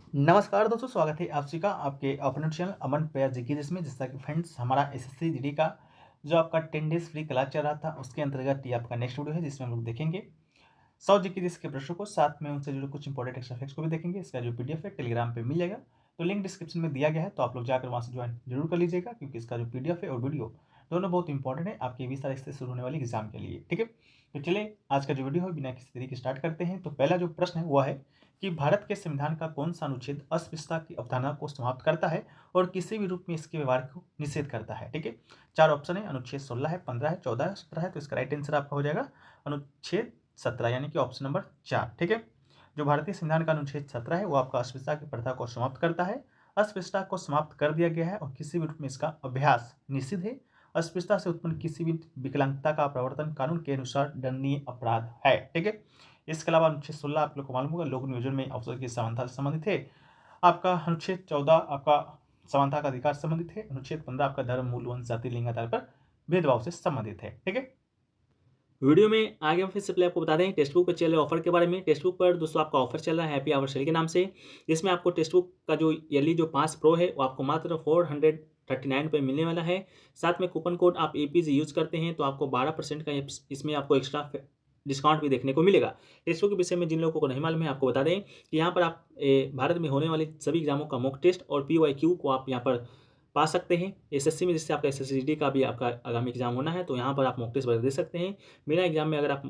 नमस्कार दोस्तों, स्वागत है आप सभी का आपके अपने चैनल अमन प्यार जी की जिसमें जैसा कि फ्रेंड्स हमारा एसएससी जीडी का जो आपका 10 डेज फ्री क्लास चल रहा था उसके अंतर्गत ये आपका नेक्स्ट वीडियो है जिसमें हम लोग देखेंगे 100 जीके के प्रश्नों को, साथ में उनसे जुड़े कुछ इंपॉर्टेंट एक्स्ट्रा फैक्ट्स को भी देखेंगे। इसका जो पीडीएफ है टेलीग्राम पे मिल जाएगा, तो लिंक डिस्क्रिप्शन में दिया गया है, तो आप लोग जाकर वहाँ से ज्वाइन जरूर कर लीजिएगा क्योंकि इसका जो पीडीएफ है और वीडियो दोनों बहुत इंपॉर्टेंट है आपके 20 तारीख से शुरू होने वाली एग्जाम के लिए। ठीक है, तो चलिए आज का जो वीडियो है बिना किसी तरीके स्टार्ट करते हैं। तो पहला जो प्रश्न है वह है कि भारत के संविधान का कौन सा अनुच्छेद अस्पृश्यता की अवधारणा को समाप्त करता है और किसी भी रूप में इसके व्यवहार को निषेध करता है। ठीक है, 4 ऑप्शन है, अनुच्छेद 16 है, 15 है, 14 है, 17 है। तो इसका राइट आंसर आपका हो जाएगा अनुच्छेद 17 यानी कि ऑप्शन नंबर 4। ठीक है, जो भारतीय संविधान का अनुच्छेद 17 है वो आपका अस्पृश्यता की प्रथा को समाप्त करता है। अस्पृश्यता को समाप्त कर दिया गया है और किसी भी रूप में इसका अभ्यास निषिद्ध है। अस्पृश्यता से उत्पन्न किसी भी विकलांगता का प्रवर्तन कानून के अनुसार दंडनीय अपराध है। ठीक है, इसके अलावा अनुच्छेद 16 आप लोग को मालूम होगा लोक नियोजन में अवसर की समानता से संबंधित है। आपका अनुच्छेद 14 आपका समानता का अधिकार संबंधित है। अनुच्छेद 15 आपका धर्म, मूल, वंश, जाति, लिंग आधार पर भेदभाव से संबंधित है। ठीक है, वीडियो में आगे हम फिर से पहले आपको बता दें टेक्स्ट बुक पर चल रहे ऑफर के बारे में। टेक्स्ट बुक पर दोस्तों आपका ऑफर चल रहा है हैप्पी आवर सेल के नाम से, जिसमें आपको टेक्स्ट बुक का जो ईयरली जो पास प्रो है वो आपको मात्र 439 रुपये मिलने वाला है। साथ में कूपन कोड आप एपीज यूज करते हैं तो आपको 12% का इसमें आपको एक्स्ट्रा डिस्काउंट भी देखने को मिलेगा। टेस्ट बुक के विषय में जिन लोगों को नहीं मालूम है आपको बता दें कि यहाँ पर आप भारत में होने वाले सभी एग्जामों का मॉक टेस्ट और PYQ को आप यहाँ पर पा सकते हैं। एसएससी में जिससे आपका एसएससीजीडी का भी आपका आगामी एग्जाम होना है तो यहाँ पर आप मॉक टेस्ट वगैरह दे सकते हैं। बिना एग्जाम में अगर आप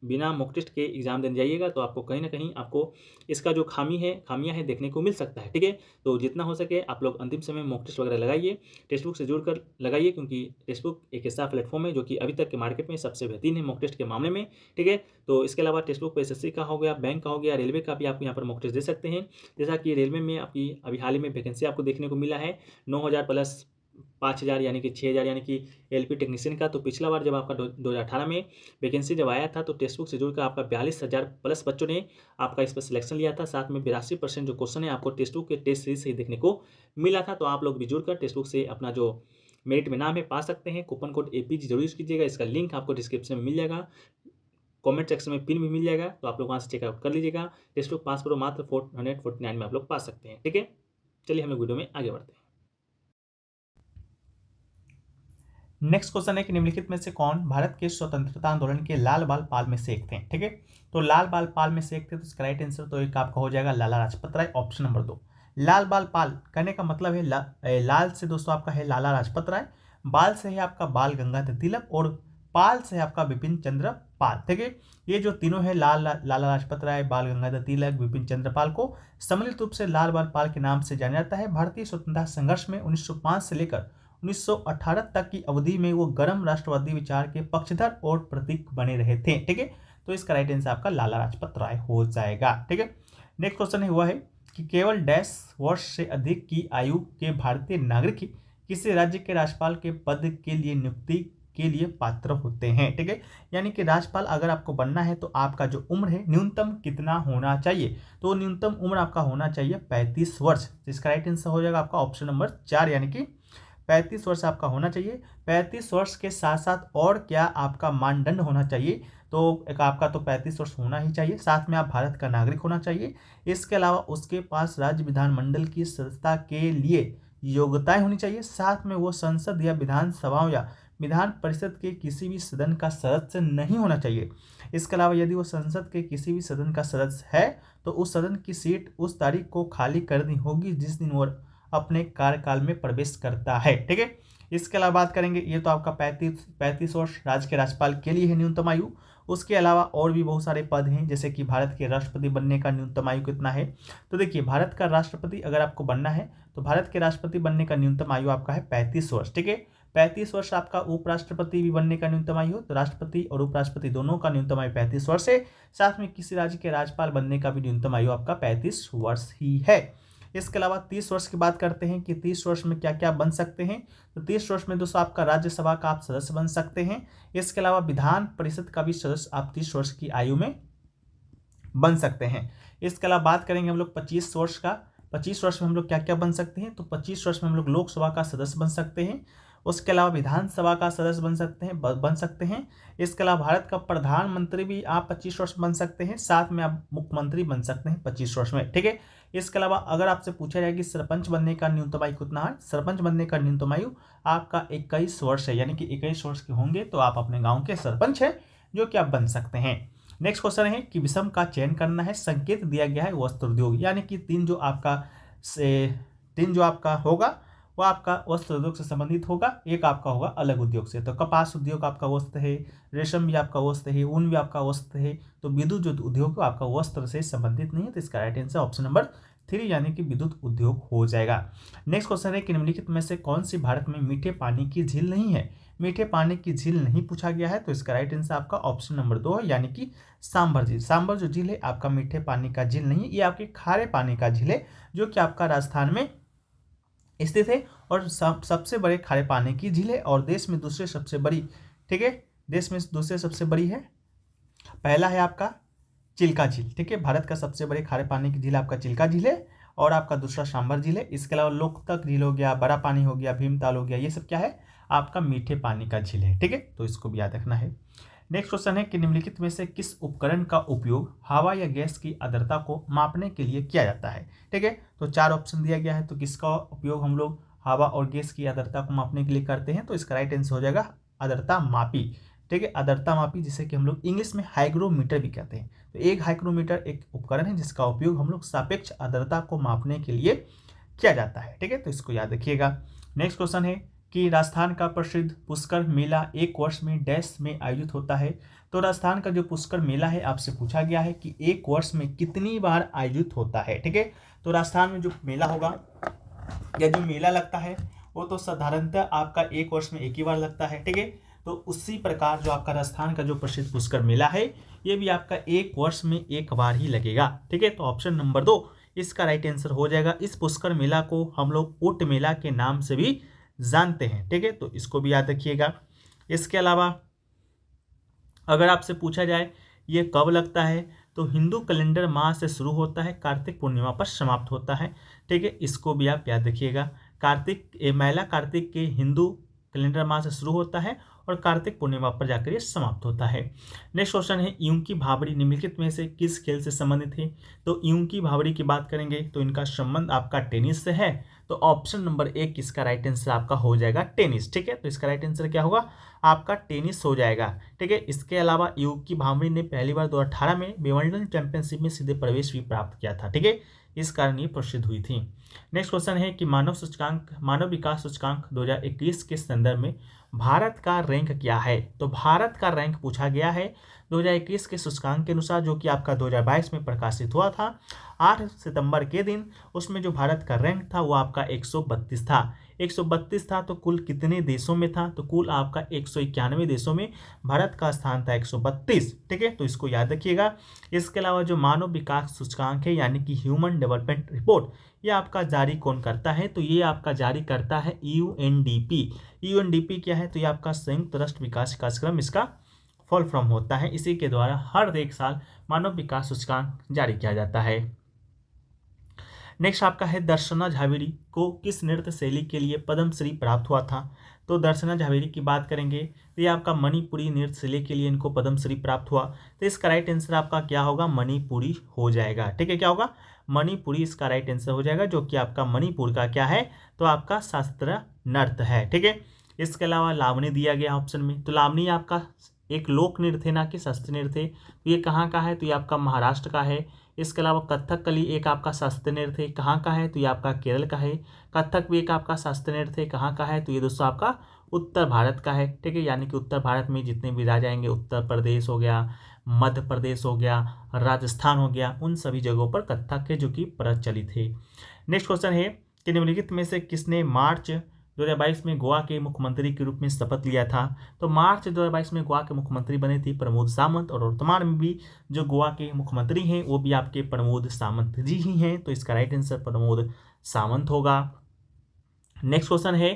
बिना मॉक टेस्ट के एग्जाम देने जाइएगा तो आपको कहीं ना कहीं आपको इसका जो खामियां है देखने को मिल सकता है। ठीक है, तो जितना हो सके आप लोग अंतिम समय मॉक टेस्ट वगैरह लगाइए, टेक्स्ट बुक से जुड़कर लगाइए, क्योंकि टेक्स्ट बुक एक ऐसा प्लेटफॉर्म है जो कि अभी तक के मार्केट में सबसे बेहतरीन है मॉक टेस्ट के मामले में। ठीक है, तो इसके अलावा टेक्स्ट बुक पर एसएससी का हो गया, बैंक का हो गया, रेलवे का भी आप यहाँ पर मॉक टेस्ट दे सकते हैं। जैसा कि रेलवे में आपकी अभी हाल ही में वैकेंसी आपको देखने को मिला है 9,000 प्लस 5,000 यानी कि 6,000 यानी कि एलपी टेक्नीशियन का। तो पिछला बार जब आपका 2018 में वैकेंसी जब आया था तो टेक्स्ट बुक से जुड़कर आपका 42,000 प्लस बच्चों ने आपका इस पर सिलेक्शन लिया था। साथ में 82% जो क्वेश्चन है आपको टेक्स्ट बुक के टेस्ट सीरीज से ही देखने को मिला था। तो आप लोग भी जुड़कर टेक्स्ट बुक से अपना जो मेरिट में नाम है पा सकते हैं। कूपन कोड एपीजी जरूर यूज कीजिएगा, इसका लिंक आपको डिस्क्रिप्शन में मिल जाएगा, कमेंट सेक्शन में पिन भी मिल जाएगा, तो आप लोग वहाँ से चेकआउट कर लीजिएगा। टेक्स्ट बुक पास प्रो मात्र 449 में आप लोग पा सकते हैं। ठीक है, चलिए हम लोग वीडियो में आगे बढ़ते हैं। नेक्स्ट क्वेश्चन है कि निम्नलिखित में से कौन भारत के स्वतंत्रता आंदोलन के लाल बाल पाल में से एक थे। ठीक है, तो लाल बाल पाल में से एक थे, तो इसका राइट आंसर तो एक आपका हो जाएगा लाला लाजपत राय, ऑप्शन नंबर 2। लाल बाल पाल कहने का मतलब है लाल से दोस्तों आपका है लाला लाजपत राय, बाल से है आपका बाल गंगाधर तिलक और पाल से है आपका विपिन चंद्र पाल। ठीक है, ये जो तीनों है लाला लाजपत राय, बाल गंगाधर तिलक, विपिन चंद्र पाल को सम्मिलित रूप से लाल बाल पाल के नाम से जाना जाता है। भारतीय स्वतंत्रता संघर्ष में 1905 से लेकर 1918 तक की अवधि में वो गर्म राष्ट्रवादी विचार के पक्षधर और प्रतीक बने रहे थे। ठीक है, तो इसका राइट आंसर आपका लाला लाजपत राय हो जाएगा। ठीक है, नेक्स्ट क्वेश्चन हुआ है कि केवल डैश वर्ष से अधिक की आयु के भारतीय नागरिक ही किसी राज्य के राज्यपाल के पद के लिए नियुक्ति के लिए पात्र होते हैं। ठीक है, यानी कि राज्यपाल अगर आपको बनना है तो आपका जो उम्र है न्यूनतम कितना होना चाहिए, तो न्यूनतम उम्र आपका होना चाहिए 35 वर्ष। जिसका राइट आंसर हो जाएगा आपका ऑप्शन नंबर 4 यानी कि 35 वर्ष आपका होना चाहिए। 35 वर्ष के साथ साथ और क्या आपका मानदंड होना चाहिए, तो एक आपका तो 35 वर्ष होना ही चाहिए, साथ में आप भारत का नागरिक होना चाहिए। इसके अलावा उसके पास राज्य विधानमंडल की सदस्यता के लिए योग्यताएं होनी चाहिए, साथ में वो संसद या विधानसभाओं या विधान परिषद के किसी भी सदन का सदस्य नहीं होना चाहिए। इसके अलावा यदि वो संसद के किसी भी सदन का सदस्य है तो उस सदन की सीट उस तारीख को खाली करनी होगी जिस दिन वो अपने कार्यकाल में प्रवेश करता है। ठीक है, इसके अलावा बात करेंगे, ये तो आपका 35 वर्ष राज्य के राज्यपाल के लिए है न्यूनतम आयु। उसके अलावा और भी बहुत सारे पद हैं, जैसे कि भारत के राष्ट्रपति बनने का न्यूनतम आयु कितना है, तो देखिए भारत का राष्ट्रपति अगर आपको बनना है तो भारत के राष्ट्रपति बनने का न्यूनतम आयु आपका है 35 वर्ष। ठीक है, 35 वर्ष आपका उपराष्ट्रपति भी बनने का न्यूनतम आयु, तो राष्ट्रपति और उपराष्ट्रपति दोनों का न्यूनतम आयु 35 वर्ष है। साथ में किसी राज्य के राज्यपाल बनने का भी न्यूनतम आयु आपका 35 वर्ष ही है। इसके अलावा 30 वर्ष की बात करते हैं कि 30 वर्ष में क्या क्या बन सकते हैं, तो 30 वर्ष में दोस्तों आपका राज्यसभा का आप सदस्य बन सकते हैं। इसके अलावा विधान परिषद का भी सदस्य आप 30 वर्ष की आयु में बन सकते हैं। इसके अलावा बात करेंगे हम लोग 25 वर्ष का। 25 वर्ष में हम लोग क्या क्या बन सकते हैं, तो 25 वर्ष में हम लोग लोकसभा का सदस्य बन सकते हैं। उसके अलावा विधानसभा का सदस्य बन सकते हैं। इसके अलावा भारत का प्रधानमंत्री भी आप 25 वर्ष बन सकते हैं, साथ में आप मुख्यमंत्री बन सकते हैं 25 वर्ष में, ठीक है। इसके अलावा अगर आपसे पूछा जाए कि सरपंच बनने का न्यूनतम आयु कितना है, सरपंच बनने का न्यूनतम आयु आपका 21 वर्ष है, यानी कि 21 वर्ष के होंगे तो आप अपने गाँव के सरपंच हैं, जो कि आप बन सकते हैं। नेक्स्ट क्वेश्चन है कि विषम का चयन करना है, संकेत दिया गया है वस्त्र उद्योग, यानी कि तीन जो आपका होगा वो आपका वस्त्र उद्योग से संबंधित होगा, एक आपका होगा अलग उद्योग से। तो कपास उद्योग आपका वस्त्र है, रेशम भी आपका वस्त्र है, ऊन भी आपका वस्त्र है। तो विद्युत जो उद्योग आपका वस्त्र से संबंधित नहीं है, तो इसका राइट आंसर ऑप्शन नंबर 3 यानी कि विद्युत उद्योग हो जाएगा। नेक्स्ट क्वेश्चन है कि निम्नलिखित में से कौन सी भारत में मीठे पानी की झील नहीं है। मीठे पानी की झील नहीं पूछा गया है, तो इसका राइट आंसर आपका ऑप्शन नंबर 2 है, यानी कि सांबर झील। सांबर जो झील है आपका मीठे पानी का झील नहीं है, ये आपके खारे पानी का झील है, जो कि आपका राजस्थान में स्थित है और सबसे बड़े खारे पानी की झील है और देश में दूसरे सबसे बड़ी, ठीक है, देश में दूसरे सबसे बड़ी है। पहला है आपका चिल्का झील, ठीक है, भारत का सबसे बड़े खारे पानी की झील आपका चिल्का झील है और आपका दूसरा सांबर झील है। इसके अलावा लोकतक झील हो गया, बड़ा पानी हो गया, भीमताल हो गया, ये सब क्या है आपका मीठे पानी का झील है, ठीक है, तो इसको भी याद रखना है। नेक्स्ट क्वेश्चन है कि निम्नलिखित में से किस उपकरण का उपयोग हवा या गैस की आर्द्रता को मापने के लिए किया जाता है, ठीक है। तो 4 ऑप्शन दिया गया है, तो किसका उपयोग हम लोग हवा और गैस की आर्द्रता को मापने के लिए करते हैं, तो इसका राइट आंसर हो जाएगा आर्द्रता मापी, ठीक है, आर्द्रता मापी, जिसे कि हम लोग इंग्लिश में हाइग्रोमीटर भी कहते हैं। तो एक हाइग्रोमीटर एक उपकरण है जिसका उपयोग हम लोग सापेक्ष आर्द्रता को मापने के लिए किया जाता है, ठीक है, तो इसको याद रखिएगा। नेक्स्ट क्वेश्चन है कि राजस्थान का प्रसिद्ध पुष्कर मेला एक वर्ष में डैश में आयोजित होता है। तो राजस्थान का जो पुष्कर मेला है आपसे पूछा गया है कि एक वर्ष में कितनी बार आयोजित होता है, ठीक है। तो राजस्थान में जो मेला होगा या जो मेला लगता है वो तो साधारणतः आपका एक वर्ष में एक ही बार लगता है, ठीक है। तो उसी प्रकार जो आपका राजस्थान का जो प्रसिद्ध पुष्कर मेला है ये भी आपका एक वर्ष में एक बार ही लगेगा, ठीक है। तो ऑप्शन नंबर 2 इसका राइट आंसर हो जाएगा। इस पुष्कर मेला को हम लोग ऊंट मेला के नाम से भी जानते हैं, ठीक है, तो इसको भी याद रखिएगा। इसके अलावा अगर आपसे पूछा जाए ये कब लगता है, तो हिंदू कैलेंडर माह से शुरू होता है, कार्तिक पूर्णिमा पर समाप्त होता है, ठीक है, इसको भी आप याद रखिएगा। मेला कार्तिक के हिंदू कैलेंडर माह से शुरू होता है और कार्तिक पूर्णिमा पर जाकर ये समाप्त होता है। नेक्स्ट क्वेश्चन है यूं की भावरी निम्नलिखित में से किस खेल से संबंधित है। तो यूं की भावरी की बात करेंगे तो इनका संबंध आपका टेनिस से है, तो ऑप्शन नंबर 1 इसका राइट आंसर आपका हो जाएगा टेनिस, ठीक है, तो इसका राइट आंसर क्या होगा आपका टेनिस हो जाएगा, ठीक है। इसके अलावा यूं की भावरी ने पहली बार 2018 में विंबलडन चैंपियनशिप में सीधे प्रवेश भी प्राप्त किया था, ठीक है, इस कारण ये प्रसिद्ध हुई थी। नेक्स्ट क्वेश्चन है कि मानव विकास सूचकांक 2021 के संदर्भ में भारत का रैंक क्या है। तो भारत का रैंक पूछा गया है 2021 के सूचकांक के अनुसार, जो कि आपका 2022 में प्रकाशित हुआ था 8 सितंबर के दिन। उसमें जो भारत का रैंक था वो आपका 132 था। 132 था तो कुल कितने देशों में था, तो कुल आपका 191 देशों में भारत का स्थान था 132, ठीक है, तो इसको याद रखिएगा। इसके अलावा जो मानव विकास सूचकांक है यानी कि ह्यूमन डेवलपमेंट रिपोर्ट, ये आपका जारी कौन करता है, तो ये आपका जारी करता है यूएनडीपी। यूएनडीपी क्या है, तो ये आपका संयुक्त राष्ट्र विकास कार्यक्रम इसका फुल फॉर्म होता है। इसी के द्वारा हर एक साल मानव विकास सूचकांक जारी किया जाता है। नेक्स्ट आपका है दर्शना झावेरी को किस नृत्य शैली के लिए पद्मश्री प्राप्त हुआ था। तो दर्शना झावेरी की बात करेंगे तो ये आपका मणिपुरी नृत्य शैली के लिए इनको पद्मश्री प्राप्त हुआ, तो इसका राइट आंसर आपका क्या होगा मणिपुरी हो जाएगा, ठीक है, क्या होगा मणिपुरी इसका राइट आंसर हो जाएगा, जो कि आपका मणिपुर का क्या है तो आपका शास्त्रीय नृत्य है, ठीक है। इसके अलावा लावनी दिया गया ऑप्शन में, तो लावनी आपका एक लोक नृत्य ना कि शास्त्रीय नृत्य, तो ये कहाँ का है, तो ये आपका महाराष्ट्र का है। इसके अलावा कथकली एक आपका शास्त्रीय नृत्य है, कहाँ का है, तो ये आपका केरल का है। कथक भी एक आपका शास्त्रीय नृत्य है, कहाँ का है, तो ये दोस्तों आपका उत्तर भारत का है, ठीक है, यानी कि उत्तर भारत में जितने भी राज्य आएंगे, उत्तर प्रदेश हो गया, मध्य प्रदेश हो गया, राजस्थान हो गया, उन सभी जगहों पर कथक है जो कि प्रचलित है। नेक्स्ट क्वेश्चन है कि निम्नलिखित में से किसने मार्च 2022 में गोवा के मुख्यमंत्री के रूप में शपथ लिया था। तो मार्च 2022 में गोवा के मुख्यमंत्री बने थे प्रमोद सावंत, और वर्तमान में भी जो गोवा के मुख्यमंत्री हैं वो भी आपके प्रमोद सावंत जी ही हैं, तो इसका राइट आंसर प्रमोद सावंत होगा। नेक्स्ट क्वेश्चन है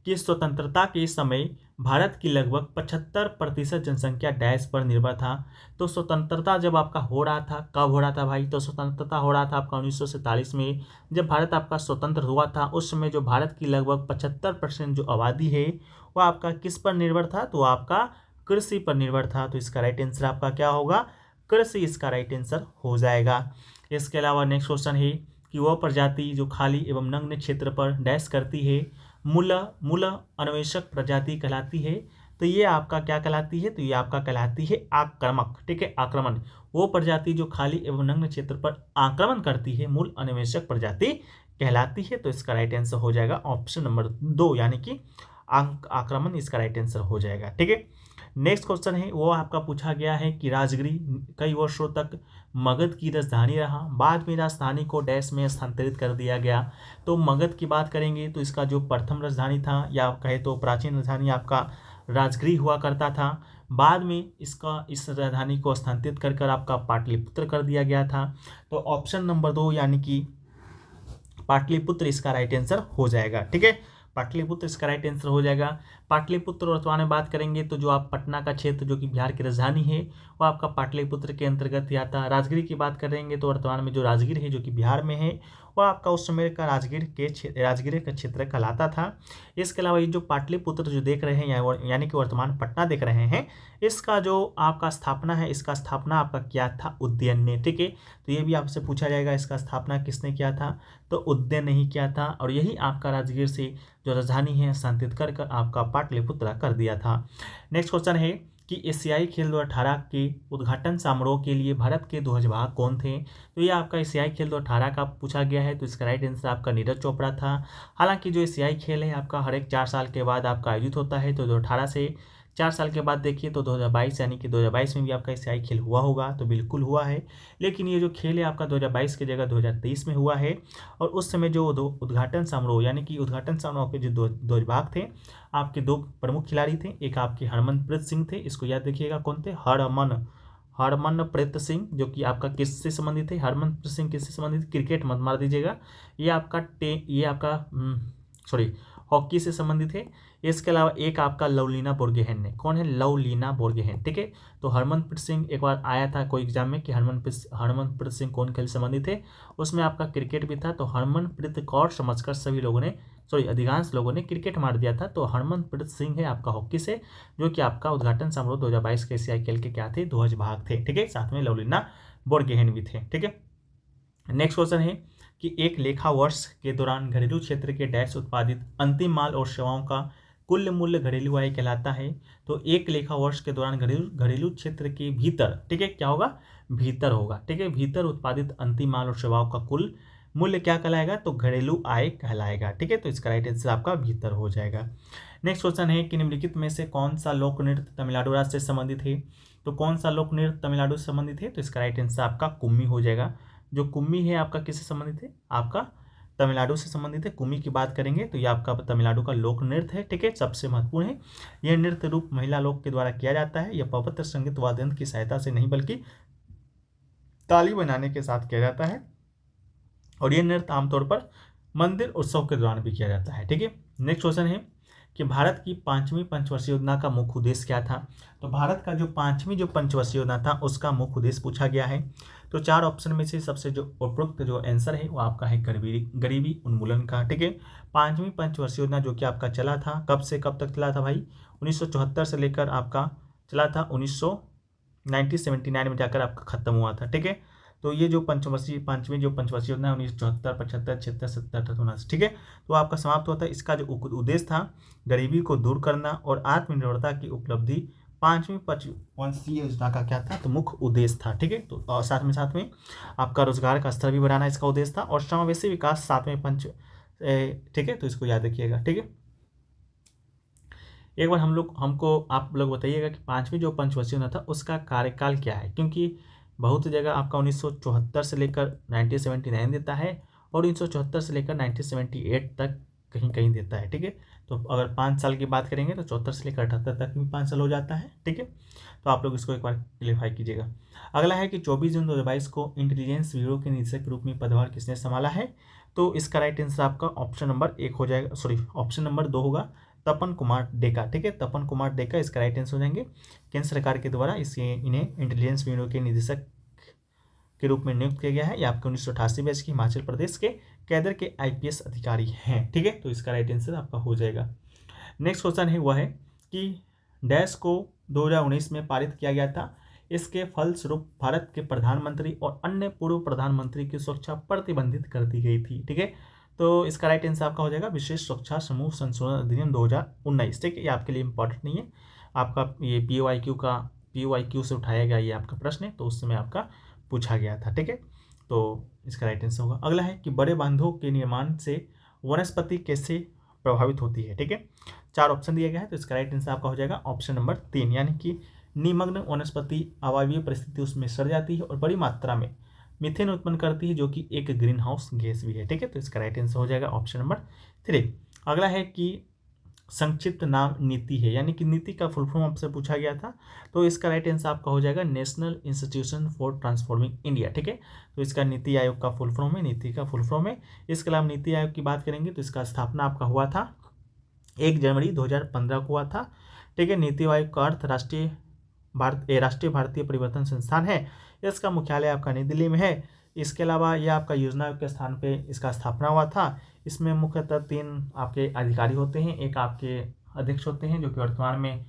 कि स्वतंत्रता के समय भारत की लगभग 75% जनसंख्या डैश पर निर्भर था। तो स्वतंत्रता जब आपका हो रहा था, कब हो रहा था भाई? तो स्वतंत्रता हो रहा था आपका 1947 में, जब भारत आपका स्वतंत्र हुआ था। उस समय जो भारत की लगभग 75% जो आबादी है वो आपका किस पर निर्भर था? तो आपका कृषि पर निर्भर था। तो इसका राइट आंसर आपका क्या होगा? कृषि इसका राइट आंसर हो जाएगा। इसके अलावा नेक्स्ट क्वेश्चन है कि वह प्रजाति जो खाली एवं नग्न क्षेत्र पर डैश करती है मूल मूल अन्वेषक प्रजाति कहलाती है। तो ये आपका क्या कहलाती है? तो ये आपका कहलाती है आक्रामक। ठीक है, आक्रमण। वो प्रजाति जो खाली एवं नग्न क्षेत्र पर आक्रमण करती है मूल अन्वेषक प्रजाति कहलाती है। तो इसका राइट आंसर हो जाएगा ऑप्शन नंबर 2, यानी कि आक्रमण इसका राइट आंसर हो जाएगा। ठीक है, नेक्स्ट क्वेश्चन है वो आपका पूछा गया है कि राजगिरी कई वर्षों तक मगध की राजधानी रहा, बाद में राजधानी को डैश में स्थानांतरित कर दिया गया। तो मगध की बात करेंगे तो इसका जो प्रथम राजधानी था, या कहे तो प्राचीन राजधानी आपका राजगिरी हुआ करता था। बाद में इस राजधानी को स्थानांतरित कर आपका पाटलिपुत्र कर दिया गया था। तो ऑप्शन नंबर 2 यानी कि पाटलिपुत्र इसका राइट आंसर हो जाएगा। ठीक है, पाटलिपुत्र इसका राइट आंसर हो जाएगा। पाटलिपुत्र वर्तमान में बात करेंगे तो जो आप पटना का क्षेत्र जो कि बिहार की राजधानी है वो आपका पाटलिपुत्र के अंतर्गत ही आता है। राजगिरी की बात करेंगे तो वर्तमान में जो राजगीर है जो कि बिहार में है वो आपका उस समय का राजगीर का क्षेत्र कहलाता था। इसके अलावा ये जो पाटलिपुत्र जो देख रहे हैं यानी कि वर्तमान पटना देख रहे हैं, इसका जो आपका स्थापना है, इसका स्थापना आपका क्या था? उज्जैन ने। ठीक है, तो ये भी आपसे पूछा जाएगा इसका स्थापना किसने किया था? तो उज्जैन ने ही किया था। और यही आपका राजगीर से जो राजधानी है स्थानांतरित कर आपका पाटलिपुत्र कर दिया था। नेक्स्ट क्वेश्चन है कि एशियाई खेल 2018 के उद्घाटन समारोह के लिए भारत के ध्वजवाहक कौन थे? तो ये आपका एशियाई खेल 2018 का पूछा गया है। तो इसका राइट आंसर आपका नीरज चोपड़ा था। हालांकि जो एशियाई खेल है आपका हर एक 4 साल के बाद आपका आयोजित होता है। तो 2018 से 4 साल के बाद देखिए तो 2022 यानी कि 2022 में भी आपका एशियाई खेल हुआ होगा, तो बिल्कुल हुआ है। लेकिन ये जो खेल है आपका 2022 की जगह 2023 में हुआ है। और उस समय जो उद्घाटन समारोह यानी कि उद्घाटन समारोह के जो ध्वजवाहक थे आपके 2 प्रमुख खिलाड़ी थे। एक आपके हरमनप्रीत सिंह थे, इसको याद रखिएगा कौन थे? हरमनप्रीत सिंह, जो कि आपका किससे संबंधित है? हरमनप्रीत सिंह किससे संबंधित? क्रिकेट मत मार दीजिएगा। ये आपका हॉकी से संबंधित है। इसके अलावा एक आपका लवलीना बोर्गेहेन ने, कौन है? लवलीना बोर्गेहेन। ठीक है, तो हरमनप्रीत सिंह एक बार आया था कोई एग्जाम में कि हरमनप्रीत सिंह कौन खेल से संबंधित है, उसमें आपका क्रिकेट भी था। तो हरमनप्रीत कौर समझकर सभी लोगों ने अधिकांश लोगों ने क्रिकेट मार दिया था। तो हरमनप्रीत सिंह है आपका हॉकी से, जो कि आपका उद्घाटन समारोह 2022 के एशियाई खेल के क्या थे? ध्वजवाहक थे। ठीक है, साथ में लवलीना बोर्गेहेन भी थे। ठीक है, नेक्स्ट क्वेश्चन है कि एक लेखा वर्ष के दौरान घरेलू क्षेत्र के डैश उत्पादित अंतिम माल और सेवाओं का कुल मूल्य घरेलू आय कहलाता है। तो एक लेखा वर्ष के दौरान घरेलू क्षेत्र के भीतर, ठीक है, क्या होगा? भीतर होगा। ठीक है, भीतर उत्पादित अंतिम माल और सेवाओं का कुल मूल्य क्या कहलाएगा? तो घरेलू आय कहलाएगा। ठीक है, तो इसका राइट आंसर आपका भीतर हो जाएगा। नेक्स्ट क्वेश्चन है कि निम्नलिखित में से कौन सा लोक नृत्य तमिलनाडु राज्य से संबंधित है? तो कौन सा लोक नृत्य तमिलनाडु से संबंधित है? तो इसका राइट आंसर आपका कुम्मी हो जाएगा। जो कुम्मी है आपका किससे संबंधित है? आपका तमिलनाडु से संबंधित है। कुम्मी की बात करेंगे तो ये आपका तमिलनाडु का लोक नृत्य है। ठीक है, सबसे महत्वपूर्ण है। यह नृत्य रूप महिला लोग के द्वारा किया जाता है। यह पवित्र संगीत वाद्य यंत्र की सहायता से नहीं बल्कि ताली बनाने के साथ किया जाता है। और यह नृत्य आमतौर पर मंदिर उत्सव के दौरान भी किया जाता है। ठीक है, नेक्स्ट क्वेश्चन है कि भारत की 5वीं पंचवर्षीय योजना का मुख्य उद्देश्य क्या था? तो भारत का जो 5वीं जो पंचवर्षीय योजना था उसका मुख्य उद्देश्य पूछा गया है। तो 4 ऑप्शन में से सबसे जो उपयुक्त जो आंसर है वो आपका है गरीबी उन्मूलन का। ठीक है, 5वीं पंचवर्षीय योजना जो कि आपका चला था, कब से कब तक चला था भाई? 1974 से लेकर आपका चला था 1979 में जाकर आपका खत्म हुआ था। ठीक है, तो ये जो पांचवी जो पंचवर्षीय योजना है 1974, 75, 76, 77, 79, ठीक है, तो आपका समाप्त हुआ था। इसका जो उद्देश्य था गरीबी को दूर करना और आत्मनिर्भरता की उपलब्धि 5वीं पंचवर्षीय योजना का क्या था? तो मुख्य उद्देश्य था। ठीक है, तो साथ में आपका रोजगार का स्तर भी बढ़ाना इसका उद्देश्य था और समावेशी विकास 7वें ठीक है, तो इसको याद रखिएगा। ठीक है, एक बार हमको आप लोग बताइएगा कि 5वीं जो पंचवर्षीय योजना था उसका कार्यकाल क्या है, क्योंकि बहुत जगह आपका 1974 से लेकर 1979 देता है और 1974 से लेकर 1978 तक कहीं देता है। ठीक है, तो अगर 5 साल की बात करेंगे तो 74 से लेकर 78 तक भी 5 साल हो जाता है। ठीक है, तो आप लोग इसको एक बार क्लियरफाई कीजिएगा। अगला है कि 24 जून 2022 को इंटेलिजेंस ब्यूरो के निदेशक के रूप में पदभार किसने संभाला है? तो इसका राइट आंसर आपका ऑप्शन नंबर 1 हो जाएगा, ऑप्शन नंबर 2 होगा, तपन कुमार डेका, ठीक है, तपन कुमार डेका इसका राइट आंसर हो जाएंगे। केंद्र सरकार के द्वारा इन्हें इंटेलिजेंस ब्यूरो के निदेशक के रूप में नियुक्त किया गया है। ये आपके 1988 बैच के हिमाचल प्रदेश के कैडर के आईपीएस अधिकारी हैं, ठीक है, तो इसका राइट आंसर आपका हो जाएगा। नेक्स्ट क्वेश्चन है वह है कि डैश को 2019 में पारित किया गया था। इसके फलस्वरूप भारत के प्रधानमंत्री और अन्य पूर्व प्रधानमंत्री की सुरक्षा प्रतिबंधित कर दी गई थी, ठीक है, तो इसका राइट आंसर आपका हो जाएगा विशेष सुरक्षा समूह संशोधन अधिनियम 2019, ठीक है, ये आपके लिए इंपॉर्टेंट नहीं है, आपका ये पीओआईक्यू से उठाया गया ये आपका प्रश्न है, तो उस समय आपका पूछा गया था, ठीक है, तो इसका राइट आंसर होगा। अगला है कि बड़े बांधों के निर्माण से वनस्पति कैसे प्रभावित होती है, ठीक है, 4 ऑप्शन दिया गया है, तो इसका राइट आंसर आपका हो जाएगा ऑप्शन नंबर 3, यानी कि निमग्न वनस्पति अवायवीय परिस्थिति उसमें सड़ जाती है और बड़ी मात्रा में मीथेन उत्पन्न करती है, जो कि एक ग्रीन हाउस गैस भी है, ठीक है, तो इसका राइट आंसर हो जाएगा ऑप्शन नंबर 3। अगला है कि संक्षिप्त नाम नीति है, यानी कि नीति का फुल फॉर्म आपसे पूछा गया था, तो इसका राइट आंसर आपका हो जाएगा national institution for transforming India, ठीक है, तो इसका नीति आयोग का फुल फॉर्म है, नीति का फुल फॉर्म है। इसके अलावा नीति आयोग की बात करेंगे तो इसका स्थापना आपका हुआ था 1 जनवरी 2015 को हुआ था, ठीक है। नीति आयोग का अर्थ राष्ट्रीय भारतीय परिवर्तन संस्थान है। इसका मुख्यालय आपका नई दिल्ली में है। इसके अलावा यह आपका योजना आयोग के स्थान पे इसका स्थापना हुआ था। इसमें मुख्यतः 3 आपके अधिकारी होते हैं, एक आपके अध्यक्ष होते हैं जो कि वर्तमान में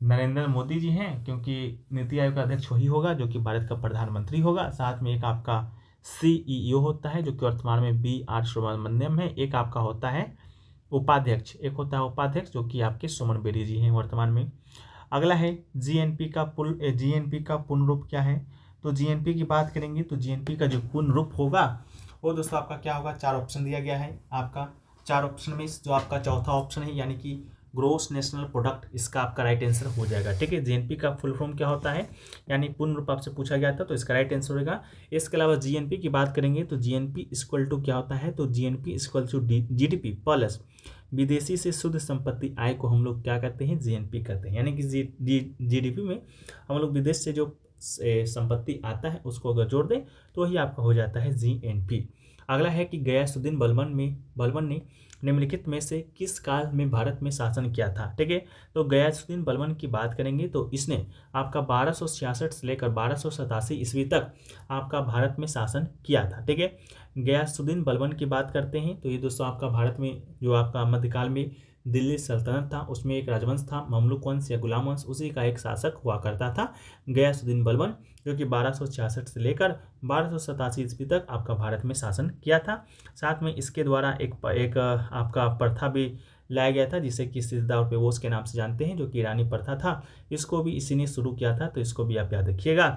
नरेंद्र मोदी जी हैं, क्योंकि नीति आयोग का अध्यक्ष वही होगा जो कि भारत का प्रधानमंत्री होगा। साथ में एक आपका CEO होता है जो कि वर्तमान में BR सुब्रमण्यम है। एक आपका होता है उपाध्यक्ष, जो कि आपके सुमन बेरी जी हैं वर्तमान में। अगला है GNP का पूर्ण रूप क्या है, तो GNP की बात करेंगे तो GNP का जो पूर्ण रूप होगा वो दोस्तों आपका क्या होगा, 4 ऑप्शन दिया गया है आपका। 4 ऑप्शन में जो आपका चौथा ऑप्शन है यानी कि ग्रोस नेशनल प्रोडक्ट, इसका आपका राइट आंसर हो जाएगा, ठीक है। GNP का फुल फॉर्म क्या होता है, यानी पूर्ण रूप आपसे पूछा गया था, तो इसका राइट आंसर होगा। इसके अलावा GNP की बात करेंगे तो GNP इक्वल टू क्या होता है, तो GNP equal to GDP plus विदेशी से शुद्ध संपत्ति आय को हम लोग क्या कहते हैं, GNP कहते हैं। यानी कि GDP में हम लोग विदेश से जो संपत्ति आता है उसको अगर जोड़ दें तो वही आपका हो जाता है GNP। अगला है कि गयासुद्दीन बलबन ने निम्नलिखित में से किस काल में भारत में शासन किया था, ठीक है। तो गयासुद्दीन बलबन की बात करेंगे तो इसने आपका 1266 से लेकर 1287 ईस्वी तक आपका भारत में शासन किया था, ठीक है। गयासुद्दीन बलबन की बात करते हैं तो ये दोस्तों आपका भारत में जो आपका मध्यकाल में दिल्ली सल्तनत था उसमें एक राजवंश था, ममलुक वंश या गुलाम वंश, उसी का एक शासक हुआ करता था गयासुद्दीन बलबन, जो कि 1266 से लेकर 1287 ईस्वी तक आपका भारत में शासन किया था। साथ में इसके द्वारा एक आपका प्रथा भी लाया गया था जिसे कि सिद्दा और पेवोस के नाम से जानते हैं, जो कि ईरानी प्रथा था। इसको भी इसी ने शुरू किया था, तो इसको भी आप याद रखिएगा।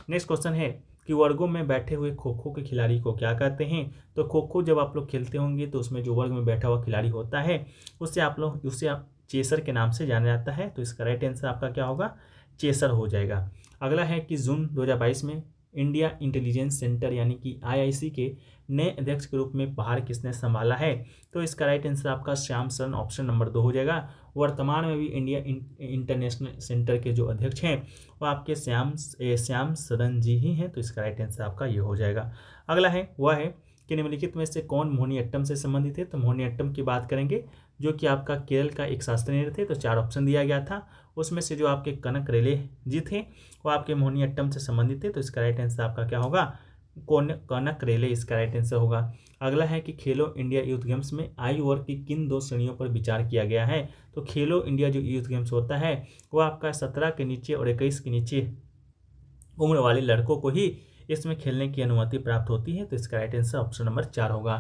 नेक्स्ट क्वेश्चन है कि वर्गों में बैठे हुए खो खो के खिलाड़ी को क्या कहते हैं। तो खो खो जब आप लोग खेलते होंगे तो उसमें जो वर्ग में बैठा हुआ खिलाड़ी होता है उसे आप चेसर के नाम से जाना जाता है। तो इसका राइट आंसर आपका क्या होगा, चेसर हो जाएगा। अगला है कि जून 2022 में इंडिया इंटेलिजेंस सेंटर यानी कि IIC के नए अध्यक्ष के रूप में भार किसने संभाला है। तो इसका राइट आंसर आपका श्याम शरण ऑप्शन नंबर 2 हो जाएगा। वर्तमान में भी इंडिया इंटरनेशनल सेंटर के जो अध्यक्ष हैं वो आपके श्याम शरण जी ही हैं। तो इसका राइट आंसर आपका ये हो जाएगा। अगला है वह है कि निम्नलिखित में से कौन मोहिनीअट्टम से संबंधित है। तो मोहिनीअट्टम की बात करेंगे जो कि आपका केरल का एक शास्त्रीय नृत्य थे। तो 4 ऑप्शन दिया गया था, उसमें से जो आपके कनक रेले जी थे वो आपके मोहिनीअट्टम से संबंधित थे। तो इसका राइट आंसर आपका क्या होगा, कनक रेले इसका राइट आंसर होगा। अगला है कि खेलो इंडिया यूथ गेम्स में आयु वर्ग की किन 2 श्रेणियों पर विचार किया गया है। तो खेलो इंडिया जो यूथ गेम्स होता है वो आपका 17 के नीचे और 21 के नीचे उम्र वाले लड़कों को ही इसमें खेलने की अनुमति प्राप्त होती है। तो इसका राइट आंसर ऑप्शन नंबर 4 होगा।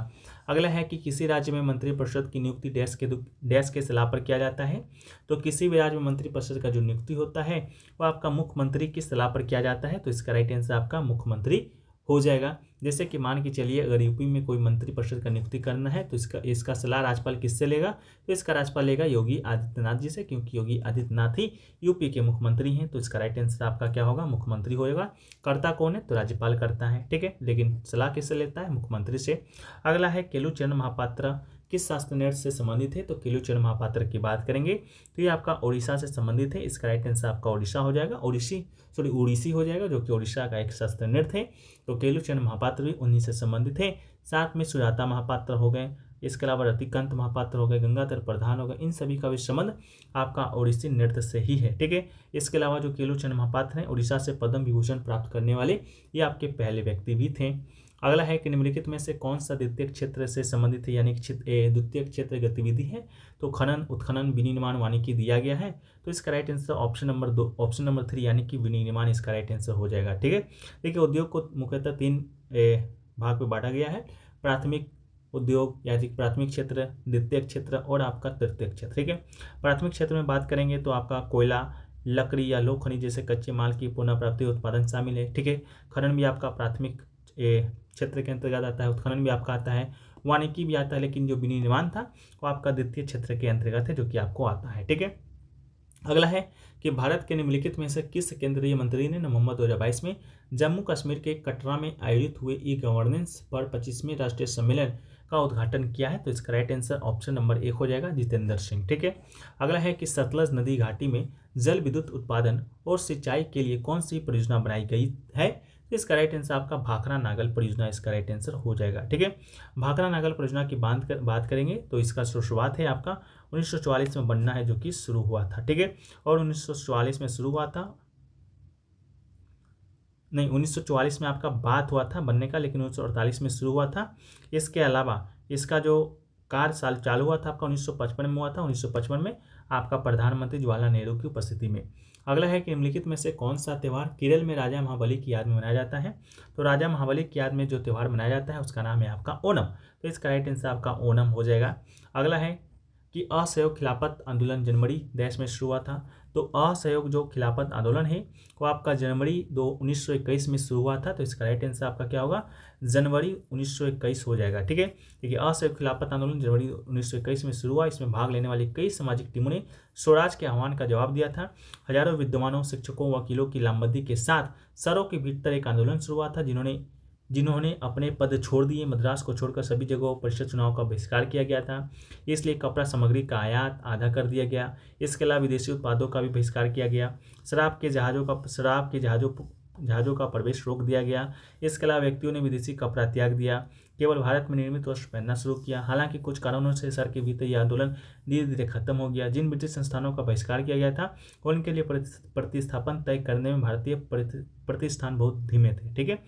अगला है कि किसी राज्य में मंत्रिपरिषद की नियुक्ति डैश के सलाह पर किया जाता है। तो किसी भी राज्य में मंत्रिपरिषद का जो नियुक्ति होता है वो आपका मुख्यमंत्री की सलाह पर किया जाता है। तो इसका राइट आंसर आपका मुख्यमंत्री हो जाएगा। जैसे कि मान के चलिए अगर यूपी में कोई मंत्रिपरिषद का नियुक्ति करना है तो इसका सलाह राज्यपाल किससे लेगा। तो इसका राज्यपाल लेगा योगी आदित्यनाथ जी से, क्योंकि योगी आदित्यनाथ ही यूपी के मुख्यमंत्री हैं। तो इसका राइट आंसर आपका क्या होगा, मुख्यमंत्री होगा। करता कौन है, तो राज्यपाल करता है, ठीक है, लेकिन सलाह किससे लेता है, मुख्यमंत्री से। अगला है केलुचरण महापात्र किस शास्त्र नृत्य से संबंधित है। तो केलुचरण महापात्र की बात करेंगे तो ये आपका ओडिशा से संबंधित है। इसका राइट आंसर आपका ओडिशा हो जाएगा, उड़ीसी हो जाएगा, जो कि ओडिशा का एक शास्त्र नृत्य है। तो केलुचरण महापात्र भी उन्हीं से संबंधित है। साथ में सुजाता महापात्र हो गए, इसके अलावा रतिकांत महापात्र हो गए, गंगाधर प्रधान हो गए, इन सभी का भी संबंध आपका ओडिसी नृत्य से ही है। ठीक है, इसके अलावा जो केलूचंद महापात्र हैं उड़ीसा से पद्म विभूषण प्राप्त करने वाले ये आपके पहले व्यक्ति भी थे। अगला है कि निम्नलिखित में से कौन सा द्वितीय क्षेत्र से संबंधित है, यानी कि द्वितीय क्षेत्र गतिविधि है। तो खनन, उत्खनन, विनिर्माण, वानिकी दिया गया है। तो इसका right answer option number 2, option number 3 यानी कि विनिर्माण इसका राइट आंसर हो जाएगा। ठीक है, देखिए उद्योग को मुख्यतः 3 भाग में बांटा गया है, प्राथमिक उद्योग यानी प्राथमिक क्षेत्र, द्वितीय क्षेत्र और आपका तृतीय क्षेत्र। ठीक है, प्राथमिक क्षेत्र में बात करेंगे तो आपका कोयला, लकड़ी या लोह खनिज जैसे कच्चे माल की पुनः प्राप्ति उत्पादन शामिल है। ठीक है, खनन भी आपका प्राथमिक क्षेत्र के अंतर्गत आता है, उत्खनन भी आपका आता है, वानिकी भी आता है, लेकिन जो विनिर्माण था वो आपका द्वितीय क्षेत्र के अंतर्गत है जो कि आपको आता है। ठीक है, अगला है कि भारत के निम्नलिखित में से किस केंद्रीय मंत्री ने नवंबर 2022 में जम्मू कश्मीर के कटरा में आयोजित हुए ई गवर्नेंस पर 25वें राष्ट्रीय सम्मेलन का उद्घाटन किया है। तो इसका राइट आंसर ऑप्शन नंबर 1 हो जाएगा, जितेंद्र सिंह। ठीक है, अगला है कि सतलज नदी घाटी में जल विद्युत उत्पादन और सिंचाई के लिए कौन सी परियोजना बनाई गई है। तो इसका राइट आंसर आपका भाखरा नागल परियोजना इसका राइट आंसर हो जाएगा। ठीक है, भाखरा नागल परियोजना की बात करेंगे तो इसका शुरुआत है आपका 1944 में बनना है जो कि शुरू हुआ था। ठीक है, और 1944 में शुरू हुआ था, नहीं 1944 में आपका बात हुआ था बनने का, लेकिन 1948 में शुरू हुआ था। इसके अलावा इसका जो कार्य साल चालू हुआ था आपका 1955 में हुआ था, 1955 में आपका प्रधानमंत्री जवाहरलाल नेहरू की उपस्थिति में। अगला है कि निम्नलिखित में से कौन सा त्यौहार केरल में राजा महाबली की याद में मनाया जाता है। तो राजा महाबली की याद में जो त्यौहार मनाया जाता है उसका नाम है आपका ओणम। तो इसका राइट आंसर आपका ओणम हो जाएगा। अगला है कि असहयोग खिलाफत आंदोलन जनवरी देश में शुरू हुआ था। तो असहयोग जो खिलाफत आंदोलन है वो आपका जनवरी 1921 में शुरू हुआ था। तो इसका राइट आंसर आपका क्या होगा, जनवरी 1921 हो जाएगा। ठीक है, क्योंकि असहयोग खिलाफत आंदोलन जनवरी 1921 में शुरू हुआ। इसमें भाग लेने वाली कई सामाजिक टीमों ने स्वराज के आह्वान का जवाब दिया था। हजारों विद्वानों, शिक्षकों, वकीलों की लामबंदी के साथ सरों के भीतर एक आंदोलन शुरू हुआ था, जिन्होंने अपने पद छोड़ दिए। मद्रास को छोड़कर सभी जगहों परिषद चुनाव का बहिष्कार किया गया था, इसलिए कपड़ा सामग्री का आयात आधा कर दिया गया। इसके अलावा विदेशी उत्पादों का भी बहिष्कार किया गया। शराब के जहाज़ों का प्रवेश रोक दिया गया। इसके अलावा व्यक्तियों ने विदेशी कपड़ा त्याग दिया, केवल भारत में निर्मित वस्त्र पहनना शुरू किया। हालांकि कुछ कारणों से सर के भीतर यह आंदोलन धीरे धीरे खत्म हो गया। जिन ब्रिटिश संस्थानों का बहिष्कार किया गया था उनके लिए प्रतिस्थापन तय करने में भारतीय प्रतिष्ठान बहुत धीमे थे। ठीक है,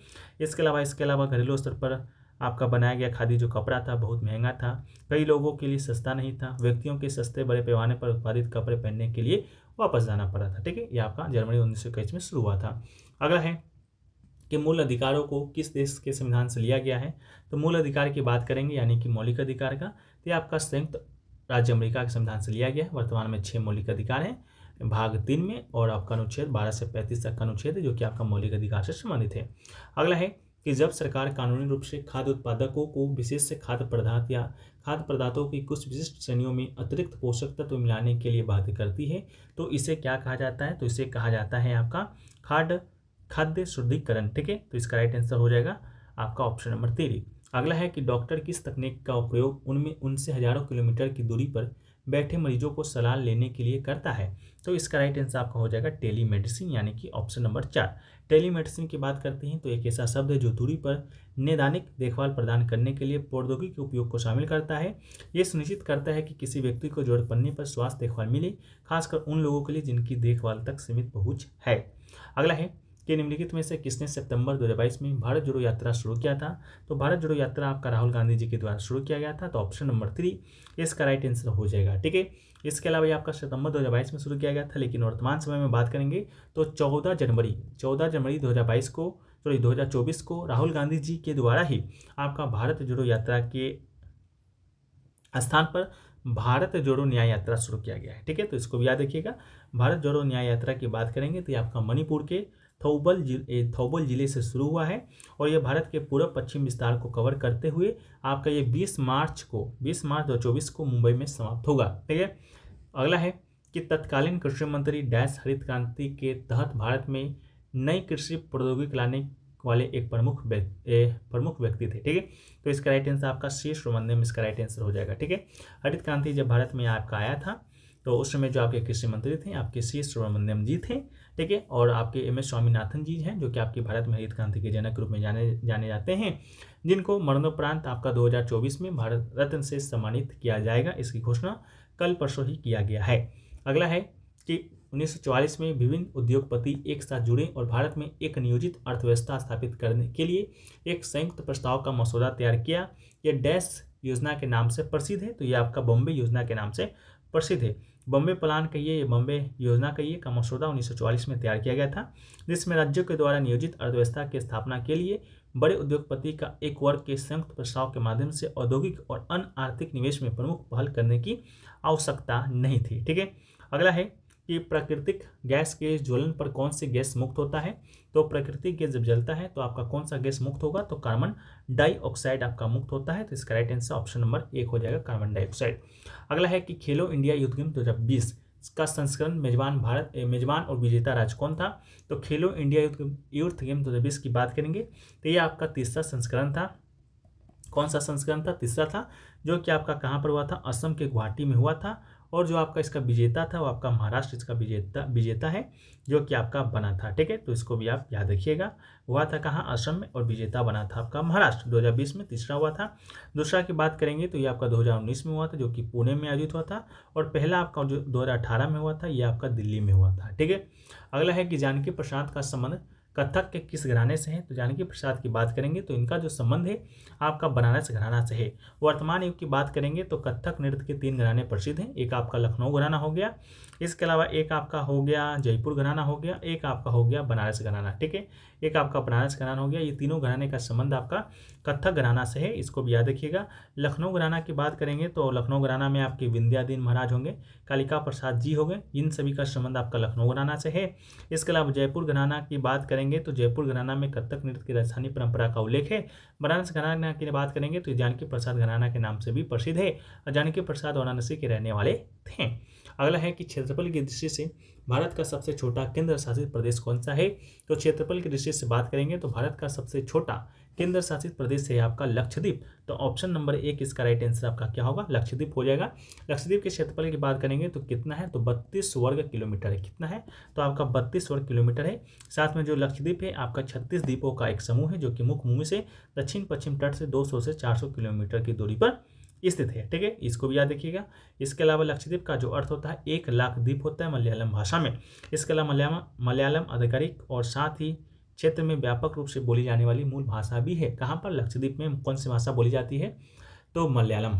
इसके अलावा घरेलू स्तर पर आपका बनाया गया खादी जो कपड़ा था बहुत महंगा था, कई लोगों के लिए सस्ता नहीं था। व्यक्तियों के सस्ते बड़े पैमाने पर उत्पादित कपड़े पहनने के लिए वापस जाना पड़ा था। ठीक है, यह आपका जनवरी 1921 में शुरू हुआ था। अगला है कि मूल अधिकारों को किस देश के संविधान से लिया गया है। तो मूल अधिकार की बात करेंगे यानी कि मौलिक अधिकार का, तो आपका संयुक्त राज्य अमेरिका के संविधान से लिया गया है। वर्तमान में 6 मौलिक अधिकार हैं भाग 3 में, और आपका अनुच्छेद 12 से 35 तक का अनुच्छेद है जो कि आपका मौलिक अधिकार से संबंधित है। अगला है कि जब सरकार कानूनी रूप से खाद्य उत्पादकों को विशेष खाद्य पदार्थ या खाद्य पदार्थों की कुछ विशिष्ट श्रेणियों में अतिरिक्त पोषक तत्व मिलाने के लिए बाध्य करती है तो इसे क्या कहा जाता है। तो इसे कहा जाता है आपका खाद्य शुद्धिकरण। ठीक है, तो इसका राइट आंसर हो जाएगा आपका ऑप्शन नंबर 3। अगला है कि डॉक्टर किस तकनीक का उपयोग उनसे हजारों किलोमीटर की दूरी पर बैठे मरीजों को सलाह लेने के लिए करता है। तो इसका राइट आंसर आपका हो जाएगा टेलीमेडिसिन, यानी कि ऑप्शन नंबर 4। टेलीमेडिसिन की बात करते हैं तो एक ऐसा शब्द है जो दूरी पर नैदानिक देखभाल प्रदान करने के लिए प्रौद्योगिकी के उपयोग को शामिल करता है। ये सुनिश्चित करता है कि किसी व्यक्ति को जरूरत पड़ने पर स्वास्थ्य देखभाल मिले, खासकर उन लोगों के लिए जिनकी देखभाल तक सीमित पहुंच है। अगला है कि निम्नलिखित में से किसने सितंबर 2022 में भारत जोड़ो यात्रा शुरू किया था। तो भारत जोड़ो यात्रा आपका राहुल गांधी जी के द्वारा शुरू किया गया था। तो ऑप्शन नंबर 3 इसका राइट आंसर हो जाएगा। ठीक है, इसके अलावा ये आपका सितंबर 2022 में शुरू किया गया था, लेकिन वर्तमान समय में बात करेंगे तो 14 जनवरी 2024 को राहुल गांधी जी के द्वारा ही आपका भारत जोड़ो यात्रा के स्थान पर भारत जोड़ो न्याय यात्रा शुरू किया गया है। ठीक है, तो इसको भी याद रखिएगा। भारत जोड़ो न्याय यात्रा की बात करेंगे तो ये आपका मणिपुर के थौबल जिले से शुरू हुआ है और यह भारत के पूर्व पश्चिम विस्तार को कवर करते हुए आपका ये 20 मार्च 2024 को मुंबई में समाप्त होगा। ठीक है, अगला है कि तत्कालीन कृषि मंत्री डैश हरित क्रांति के तहत भारत में नई कृषि प्रौद्योगिकी लाने वाले एक प्रमुख व्यक्ति थे। ठीक है, तो इसका राइट आंसर आपका सी सुब्रमण्यम इसका राइट आंसर हो जाएगा। ठीक है, हरित क्रांति जब भारत में आपका आया था तो उस समय जो आपके कृषि मंत्री थे आपके सी सुब्रमण्यम जी थे। ठीक है। और आपके एम एस स्वामीनाथन जी हैं, जो कि आपकी भारत में हरित क्रांति के जनक के रूप में जाने जाते हैं, जिनको मरणोपरांत आपका 2024 में भारत रत्न से सम्मानित किया जाएगा। इसकी घोषणा कल परसों ही किया गया है। अगला है कि 1944 में विभिन्न उद्योगपति एक साथ जुड़े और भारत में एक नियोजित अर्थव्यवस्था स्थापित करने के लिए एक संयुक्त प्रस्ताव का मसौदा तैयार किया। यह डैश योजना के नाम से प्रसिद्ध है, तो यह आपका बॉम्बे योजना के नाम से प्रसिद्ध है। बॉम्बे प्लान कहिए, बॉम्बे योजना कहिए का मसौदा 1944 में तैयार किया गया था, जिसमें राज्यों के द्वारा नियोजित अर्थव्यवस्था की स्थापना के लिए बड़े उद्योगपति का एक वर्ग के संयुक्त प्रस्ताव के माध्यम से औद्योगिक और अन्य आर्थिक निवेश में प्रमुख पहल करने की आवश्यकता नहीं थी। ठीक है। अगला है कि प्राकृतिक गैस के ज्वलन पर कौन सी गैस मुक्त होता है। तो प्राकृतिक गैस जब जलता है तो आपका कौन सा गैस मुक्त होगा, तो कार्बन डाइऑक्साइड आपका मुक्त होता है। तो इसका राइट आंसर ऑप्शन नंबर 1 हो जाएगा, कार्बन डाइऑक्साइड। अगला है कि खेलो इंडिया यूथ गेम 2020 का संस्करण मेजबान और विजेता राज्य कौन था। तो खेलो इंडिया यूथ गेम 2020 की बात करेंगे तो ये आपका तीसरा संस्करण था। कौन सा संस्करण था? तीसरा था, जो कि आपका कहाँ पर हुआ था? असम के गुवाहाटी में हुआ था। और जो आपका इसका विजेता था वो आपका महाराष्ट्र इसका विजेता है, जो कि आपका बना था। ठीक है, तो इसको भी आप याद रखिएगा। हुआ था कहाँ? असम में, और विजेता बना था आपका महाराष्ट्र। 2020 में तीसरा हुआ था। दूसरा की बात करेंगे तो ये आपका 2019 में हुआ था, जो कि पुणे में आयोजित हुआ था। और पहला आपका जो 2018 में हुआ था, ये आपका दिल्ली में हुआ था। ठीक है। अगला है कि जानकी प्रसाद का संबंध कथक के किस घराने से है। तो जानकी प्रसाद की बात करेंगे तो इनका जो संबंध है आपका बनारस घराना से है। वर्तमान युग की बात करेंगे तो कथक नृत्य के 3 घराने प्रसिद्ध हैं। एक आपका लखनऊ घराना हो गया, इसके अलावा एक आपका हो गया जयपुर घराना हो गया, एक आपका हो गया बनारस घराना। ठीक है, एक आपका बनारस घराना हो गया। ये तीनों घराने का संबंध आपका कथक घराना से है, इसको भी याद रखिएगा। लखनऊ घराना की बात करेंगे तो लखनऊ घराना में आपके विंध्यादीन महाराज होंगे, कालिका प्रसाद जी हो गए, इन सभी का संबंध आपका लखनऊ घराना से है। इसके अलावा जयपुर घराना की बात करेंगे तो जयपुर घराना में कथक नृत्य की राजस्थानी परंपरा का उल्लेख है। बनारस घराना की बात करेंगे तो जानकी प्रसाद घराना के नाम से भी प्रसिद्ध है, और जानकी प्रसाद वाराणसी के रहने वाले थे। अगला है कि क्षेत्रफल की दृष्टि से भारत का सबसे छोटा केंद्र शासित प्रदेश कौन सा है। तो क्षेत्रफल की दृष्टि से बात करेंगे तो भारत का सबसे छोटा केंद्र शासित प्रदेश है आपका लक्षद्वीप। तो ऑप्शन नंबर 1 इसका राइट आंसर आपका क्या होगा? लक्षद्वीप हो जाएगा। लक्षद्वीप के क्षेत्रफल की बात करेंगे तो कितना है? तो 32 वर्ग किलोमीटर है। कितना है? तो आपका 32 वर्ग किलोमीटर है। साथ में जो लक्षद्वीप है आपका 36 द्वीपों का एक समूह है, जो कि मुख्य भूमि से दक्षिण पश्चिम तट से 200 से 400 किलोमीटर की दूरी पर स्थित है। ठीक है, इसको भी याद रखिएगा। इसके अलावा लक्षद्वीप का जो अर्थ होता है 1 लाख द्वीप होता है मलयालम भाषा में। इसके अलावा मलयालम आधिकारिक और साथ ही क्षेत्र में व्यापक रूप से बोली जाने वाली मूल भाषा भी है। कहाँ पर? लक्षद्वीप में कौन सी भाषा बोली जाती है? तो मलयालम।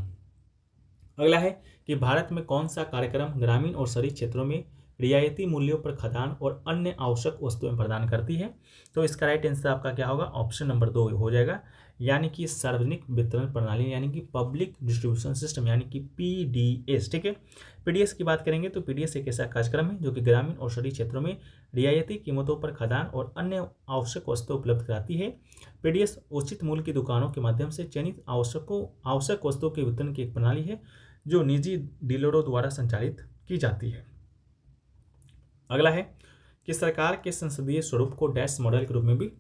अगला है कि भारत में कौन सा कार्यक्रम ग्रामीण और शहरी क्षेत्रों में रियायती मूल्यों पर खदान और अन्य आवश्यक वस्तुएं प्रदान करती है। तो इसका राइट आंसर आपका क्या होगा? ऑप्शन नंबर 2 हो जाएगा, यानी कि सार्वजनिक वितरण प्रणाली, यानी कि पब्लिक डिस्ट्रीब्यूशन सिस्टम, यानी कि पीडीएस। ठीक है, पीडीएस की बात करेंगे तो पीडीएस एक ऐसा कार्यक्रम है जो कि ग्रामीण और शहरी क्षेत्रों में रियायती कीमतों पर खदान और अन्य आवश्यक वस्तुएं उपलब्ध कराती है। पीडीएस उचित मूल्य की दुकानों के माध्यम से चयनित आवश्यक वस्तुओं के वितरण की एक प्रणाली है, जो निजी डीलरों द्वारा संचालित की जाती है। अगला है कि सरकार के संसदीय स्वरूप को डैश मॉडल के रूप में भी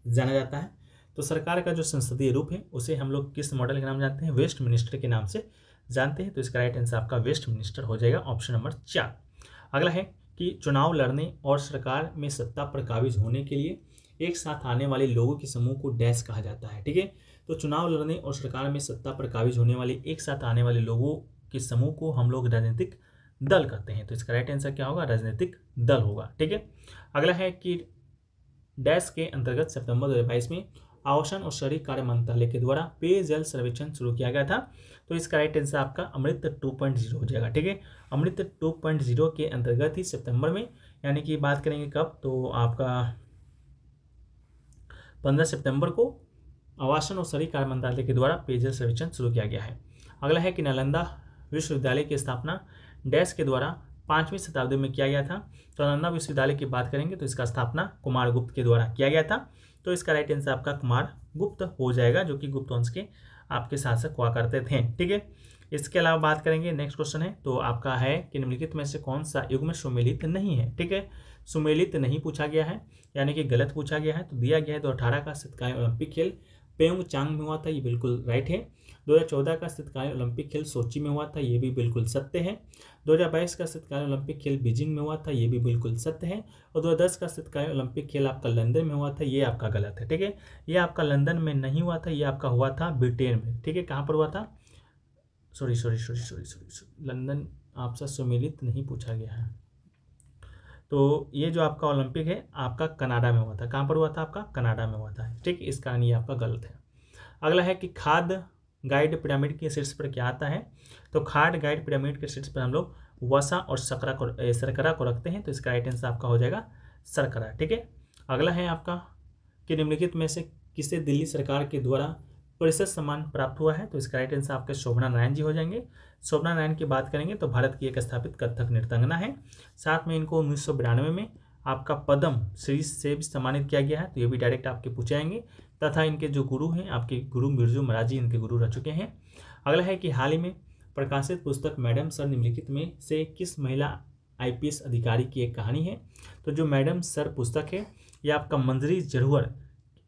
जाना जाता है। तो सरकार का जो संसदीय रूप है उसे हम लोग किस मॉडल के नाम जानते हैं? वेस्ट मिनिस्टर के नाम से जानते हैं। तो इसका राइट आंसर आपका वेस्ट मिनिस्टर हो जाएगा, ऑप्शन नंबर 4। अगला है कि चुनाव लड़ने और सरकार में सत्ता पर काबिज होने के लिए एक साथ आने वाले लोगों के समूह को डैश कहा जाता है। ठीक है, तो चुनाव लड़ने और सरकार में सत्ता पर काबिज होने वाले एक साथ आने वाले लोगों के समूह को हम लोग राजनीतिक दल कहते हैं। तो इसका राइट आंसर क्या होगा? राजनीतिक दल होगा। ठीक है, अगला है कि डैश के अंतर्गत सितंबर 2022 में आवासन और शहरी कार्य मंत्रालय के द्वारा पेयजल सर्वेक्षण शुरू किया गया था। तो इसका राइट आंसर आपका अमृत 2.0 हो जाएगा। ठीक है, अमृत 2.0 के अंतर्गत ही सितंबर में, यानी कि बात करेंगे कब? तो आपका 15 सितंबर को आवासन और शहरी कार्य मंत्रालय के द्वारा पेयजल सर्वेक्षण शुरू किया गया है। अगला है कि नालंदा विश्वविद्यालय की स्थापना डैश के द्वारा 5वीं शताब्दी में किया गया था। तो नालंदा विश्वविद्यालय की बात करेंगे तो इसका स्थापना कुमार गुप्त के द्वारा किया गया था। तो इसका राइट आंसर आपका कुमार गुप्त हो जाएगा, जो कि गुप्त वंश के आपके शासक हुआ करते थे। ठीक है, इसके अलावा बात करेंगे, नेक्स्ट क्वेश्चन है तो आपका है कि निम्नलिखित में से कौन सा युग में सुमेलित नहीं है। ठीक है, सुमेलित नहीं पूछा गया है, यानी कि गलत पूछा गया है। तो दिया गया है तो 18 का शीतकालीन ओलंपिक खेल प्योंगचांग में हुआ था, ये बिल्कुल राइट है। 2014 का शीतकालीन ओलंपिक खेल सोची में हुआ था, ये भी बिल्कुल सत्य है। 2022 का शीतकालीन ओलंपिक खेल बीजिंग में हुआ था, ये भी बिल्कुल सत्य है। और 2010 का शीतकालीन ओलंपिक खेल आपका लंदन में हुआ था, ये आपका गलत है। ठीक है, ये आपका लंदन में नहीं हुआ था, ये आपका हुआ था ब्रिटेन में। ठीक है, कहाँ पर हुआ था? सॉरी, लंदन आपसे सम्मिलित नहीं पूछा गया है। तो ये जो आपका ओलंपिक है आपका कनाडा में हुआ था। कहाँ पर हुआ था? आपका कनाडा में हुआ था। ठीक, इस कारण ये आपका गलत है। अगला है कि खाद्य गाइड पिरामिड के शीर्ष पर क्या आता है? तो खाद्य गाइड पिरामिड के शीर्ष पर हम लोग वसा और शर्करा को रखते हैं, तो इसका राइट आंसर आपका हो जाएगा शर्करा। ठीक है, अगला है आपका कि निम्नलिखित में से किसे दिल्ली सरकार के द्वारा परिषद सम्मान प्राप्त हुआ है? तो इसका राइट आंसर आपके शोभना नारायण जी हो जाएंगे। शोभना नारायण की बात करेंगे तो भारत की एक स्थापित कथक नृत्यांगना है। साथ में इनको 1992 में आपका पद्म श्री से भी सम्मानित किया गया है, तो ये भी डायरेक्ट आपके पूछे जाएंगे। तथा इनके जो गुरु हैं आपके गुरु बिरजू महाराज जी इनके गुरु रह चुके हैं। अगला है कि हाल ही में प्रकाशित पुस्तक मैडम सर निम्नलिखित में से किस महिला IPS अधिकारी की एक कहानी है? तो जो मैडम सर पुस्तक है ये आपका मंजरी जरूर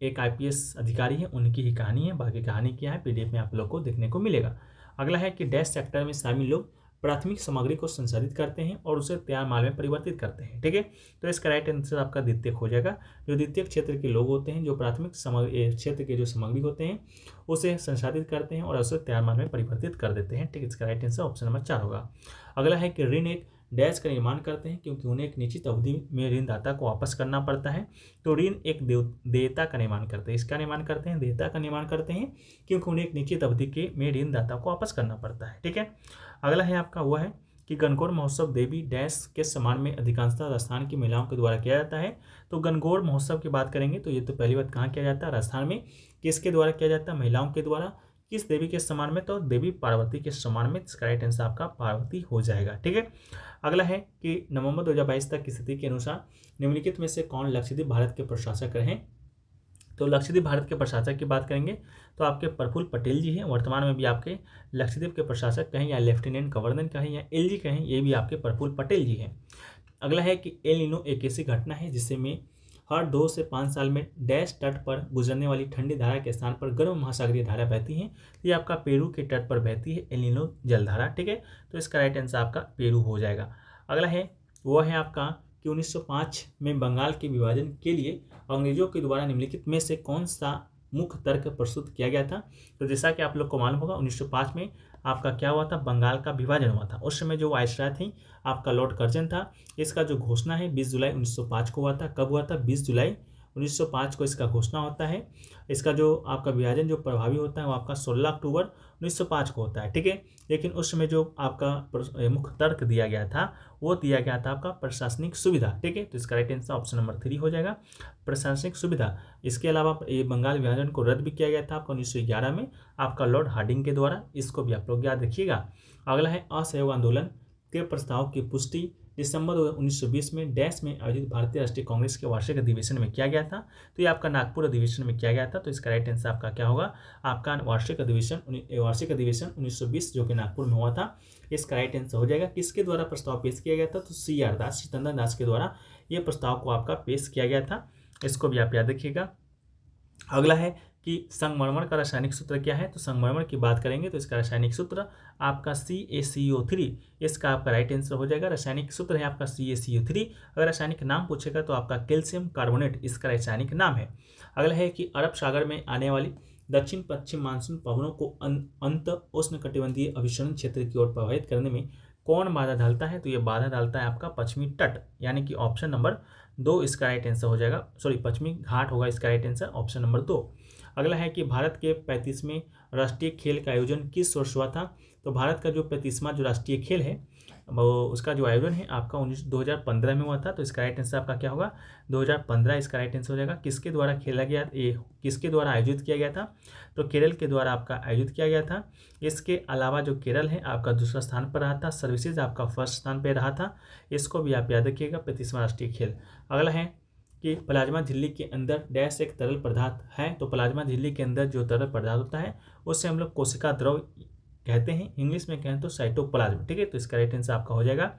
एक IPS अधिकारी है, उनकी ही कहानी है। बाकी कहानी क्या है PDF में आप लोग को देखने को मिलेगा। अगला है कि डैश सेक्टर में शामिल लोग प्राथमिक सामग्री को संसाधित करते हैं और उसे तैयार माल में परिवर्तित करते हैं। ठीक है, तो इसका राइट आंसर आपका द्वितीयक हो जाएगा। जो द्वितीयक क्षेत्र के लोग होते हैं जो प्राथमिक क्षेत्र के जो सामग्री होते हैं उसे संसाधित करते हैं और उसे तैयार माल में परिवर्तित कर देते हैं। ठीक, इसका राइट आंसर ऑप्शन नंबर 4 होगा। अगला है कि ऋण एक डैश का निर्माण करते हैं क्योंकि उन्हें एक निश्चित अवधि में ऋणदाता को वापस करना पड़ता है। तो ऋण एक देयता का निर्माण करते हैं। इसका निर्माण करते हैं, देयता का निर्माण करते हैं क्योंकि उन्हें एक निश्चित अवधि के में ऋणदाता को वापस करना पड़ता है। ठीक है, अगला है आपका हुआ है कि गणगौर महोत्सव देवी डैश के सम्मान में अधिकांशतः राजस्थान की महिलाओं के द्वारा किया जाता है। तो गणगौर महोत्सव की बात करेंगे तो ये तो पहली बात कहाँ किया जाता है? राजस्थान में। किसके द्वारा किया जाता है? महिलाओं के द्वारा। किस देवी के सम्मान में? तो देवी पार्वती के सम्मान में। इसका राइट आंसर आपका पार्वती हो जाएगा। ठीक है, अगला है कि नवंबर 2022 तक की स्थिति के अनुसार निम्नलिखित में से कौन लक्षद्वीप भारत के प्रशासक रहे? तो लक्षद्वीप भारत के प्रशासक की बात करेंगे तो आपके प्रफुल्ल पटेल जी हैं। वर्तमान में भी आपके लक्षद्वीप के प्रशासक कहें या लेफ्टिनेंट गवर्नर कहें या LG कहें, ये भी आपके प्रफुल्ल पटेल जी हैं। अगला है कि एल नीनो एक ऐसी घटना है जिसमें हर 2 से 5 साल में डैश तट पर गुजरने वाली ठंडी धारा के स्थान पर गर्म महासागरीय धारा बहती है। तो ये आपका पेरू के तट पर बहती है एल नीनो जलधारा। ठीक है, तो इसका राइट आंसर आपका पेरू हो जाएगा। अगला है वो है आपका कि 1905 में बंगाल के विभाजन के लिए अंग्रेजों के द्वारा निम्नलिखित में से कौन सा मुख्य तर्क प्रस्तुत किया गया था? तो जैसा कि आप लोग को मालूम होगा 1905 में आपका क्या हुआ था? बंगाल का विभाजन हुआ था। उस समय जो वायसराय थी आपका लॉर्ड कर्जन था। इसका जो घोषणा है 20 जुलाई 1905 को हुआ था। कब हुआ था? 20 जुलाई 1905 को इसका घोषणा होता है। इसका जो आपका विभाजन जो प्रभावी होता है वो आपका 16 अक्टूबर 1905 को होता है। ठीक है, लेकिन उस समय जो आपका मुख्य तर्क दिया गया था वो दिया गया था आपका प्रशासनिक सुविधा। ठीक है, तो इसका राइट आंसर ऑप्शन नंबर 3 हो जाएगा, प्रशासनिक सुविधा। इसके अलावा ये बंगाल विभाजन को रद्द भी किया गया था आपका 1911 में आपका लॉर्ड हार्डिंग के द्वारा। इसको भी आप लोग याद रखिएगा। अगला है असहयोग आंदोलन के प्रस्ताव की पुष्टि दिसंबर 1920 में डैश में आयोजित भारतीय राष्ट्रीय कांग्रेस के वार्षिक अधिवेशन में किया गया था। तो ये आपका नागपुर अधिवेशन में किया गया था। तो इसका राइट आंसर आपका क्या होगा? आपका वार्षिक अधिवेशन 1920 जो कि नागपुर में हुआ था। इसका राइट आंसर हो जाएगा। किसके द्वारा प्रस्ताव पेश किया गया था? तो CR दास, चितंदर दास के द्वारा ये प्रस्ताव को आपका पेश किया गया था। इसको भी आप याद रखिएगा। अगला है कि संगमरमर का रासायनिक सूत्र क्या है? तो संगमरमर की बात करेंगे तो इसका रासायनिक सूत्र आपका CaCO3। इसका आपका राइट आंसर हो जाएगा। रासायनिक सूत्र है आपका CaCO3। अगर रासायनिक नाम पूछेगा तो आपका कैल्शियम कार्बोनेट इसका रासायनिक नाम है। अगला है कि अरब सागर में आने वाली दक्षिण पश्चिम मानसून पवनों को अंत उष्णकटिबंधीय अभिसरण क्षेत्र की ओर प्रभावित करने में कौन बाधा डालता है? तो ये बाधा डालता है आपका पश्चिमी तट, यानी कि ऑप्शन नंबर 2 इसका राइट आंसर हो जाएगा। पश्चिमी घाट होगा इसका राइट आंसर, ऑप्शन नंबर 2। अगला है कि भारत के 35वें राष्ट्रीय खेल का आयोजन किस वर्ष हुआ था? तो भारत का जो 35वां जो राष्ट्रीय खेल है वो उसका जो आयोजन है आपका 2015 में हुआ था। तो इसका राइट आंसर आपका क्या होगा? 2015 इसका राइट आंसर हो जाएगा। किसके द्वारा खेला गया, किसके द्वारा आयोजित किया गया था? तो केरल के द्वारा आपका आयोजित किया गया था। इसके अलावा जो केरल है आपका दूसरा स्थान पर रहा था, सर्विसेज आपका फर्स्ट स्थान पर रहा था। इसको भी आप याद रखिएगा, 35वां राष्ट्रीय खेल। अगला है कि प्लाज्मा झिल्ली के अंदर डैश एक तरल पदार्थ है। तो प्लाज्मा झिल्ली के अंदर जो तरल पदार्थ होता है उससे हम लोग कोशिका द्रव कहते हैं, इंग्लिश में कहें तो साइटोप्लाज्म। ठीक है, तो इसका राइट आंसर आपका हो जाएगा।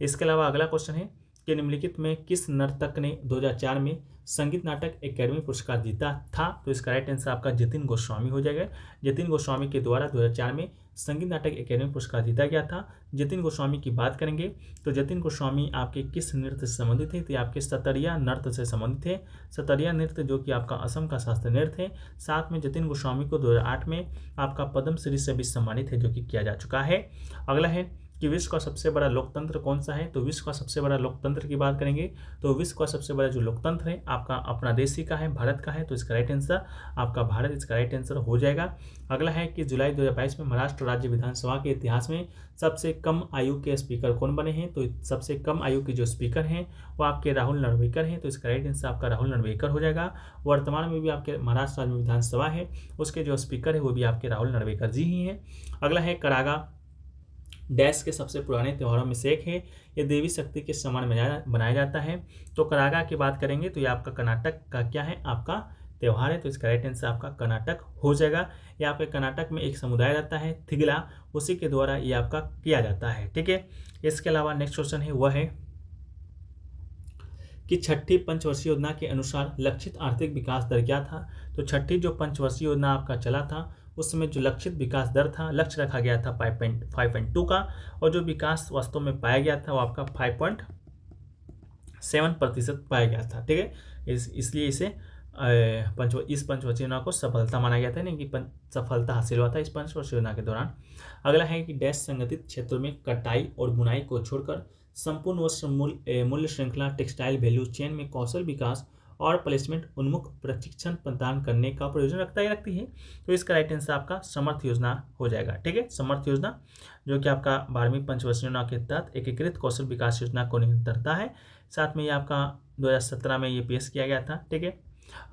इसके अलावा अगला क्वेश्चन है कि निम्नलिखित में किस नर्तक ने 2004 में संगीत नाटक एकेडमी पुरस्कार जीता था? तो इसका राइट आंसर आपका जतिन गोस्वामी हो जाएगा। जतिन गोस्वामी के द्वारा 2004 में संगीत नाटक एकेडमी पुरस्कार जीता गया था। जतिन गोस्वामी की बात करेंगे तो जतिन गोस्वामी आपके किस नृत्य से संबंधित है? तो ये आपके सतरिया नृत्य से संबंधित है। सतरिया नृत्य जो कि आपका असम का शास्त्रीय नृत्य है। साथ में जतिन गोस्वामी को 2008 में आपका पद्मश्री से भी सम्मानित है, जो कि किया जा चुका है। अगला है कि विश्व का सबसे बड़ा लोकतंत्र कौन सा है? तो विश्व का सबसे बड़ा लोकतंत्र की बात करेंगे तो विश्व का सबसे बड़ा जो लोकतंत्र है आपका अपना देशी का है, भारत का है। तो इसका राइट आंसर आपका भारत इसका राइट आंसर हो जाएगा। अगला है कि जुलाई 2022 में महाराष्ट्र राज्य विधानसभा के इतिहास में सबसे कम आयु के स्पीकर कौन बने हैं? तो सबसे कम आयु के जो स्पीकर हैं वो आपके राहुल नरवेकर हैं। तो इसका राइट आंसर आपका राहुल नरवेकर हो जाएगा। वर्तमान में भी आपके महाराष्ट्र राज्य विधानसभा है, उसके जो स्पीकर है वो भी आपके राहुल नरवेकर जी ही हैं। अगला है करागा डैश के सबसे पुराने त्योहारों में से एक है। यह देवी शक्ति के समान बनाया जाता है। तो करागा की बात करेंगे तो ये आपका कर्नाटक का क्या है? आपका त्यौहार है। तो इसका राइट आंसर आपका कर्नाटक हो जाएगा। ये आपके कर्नाटक में एक समुदाय रहता है थिगला, उसी के द्वारा ये आपका किया जाता है। ठीक है। इसके अलावा नेक्स्ट क्वेश्चन है वह है कि छठी पंचवर्षीय योजना के अनुसार लक्षित आर्थिक विकास दर क्या था? तो छठी जो पंचवर्षीय योजना आपका चला था उसमें जो लक्षित विकास दर था, लक्ष्य रखा गया था 5.2 का, और जो विकास वास्तव में पाया गया था वो आपका 5.7% पाया गया था। ठीक है। इसलिए इसे इस पंचवर्षीय योजना को सफलता माना गया था, यानी कि सफलता हासिल हुआ था इस पंचवर्षीय योजना के दौरान। अगला है कि डैश संगठित क्षेत्रों में कटाई और बुनाई को छोड़कर संपूर्ण वस्त्र मूल्य श्रृंखला टेक्सटाइल वैल्यू चेन में कौशल विकास और प्लेसमेंट उन्मुख प्रशिक्षण प्रदान करने का प्रयोजन रखती है। तो इसका राइट आंसर आपका समर्थ योजना हो जाएगा। ठीक है। समर्थ योजना जो कि आपका 12वीं पंचवर्षीय योजना के तहत एकीकृत कौशल विकास योजना को नियंत्रित करता है। साथ में ये आपका 2017 में ये पेश किया गया था। ठीक है।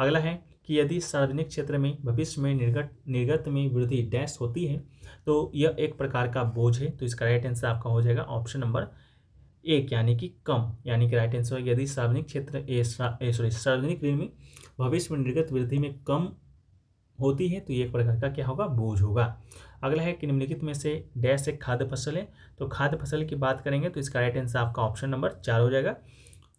अगला है कि यदि सार्वजनिक क्षेत्र में भविष्य में निर्गत में वृद्धि डैश होती है तो यह एक प्रकार का बोझ है। तो इसका राइट आंसर आपका हो जाएगा ऑप्शन नंबर 1 यानी कि कम, यानी कि राइट आंसर यदि सार्वजनिक क्षेत्र सार्वजनिक ऋण में भविष्य में निर्गत वृद्धि में कम होती है तो ये एक प्रकार का क्या होगा? बोझ होगा। अगला है कि निम्नलिखित में से डैश एक खाद्य फसल है। तो खाद्य फसल की बात करेंगे तो इसका राइट आंसर आपका ऑप्शन नंबर 4 हो जाएगा,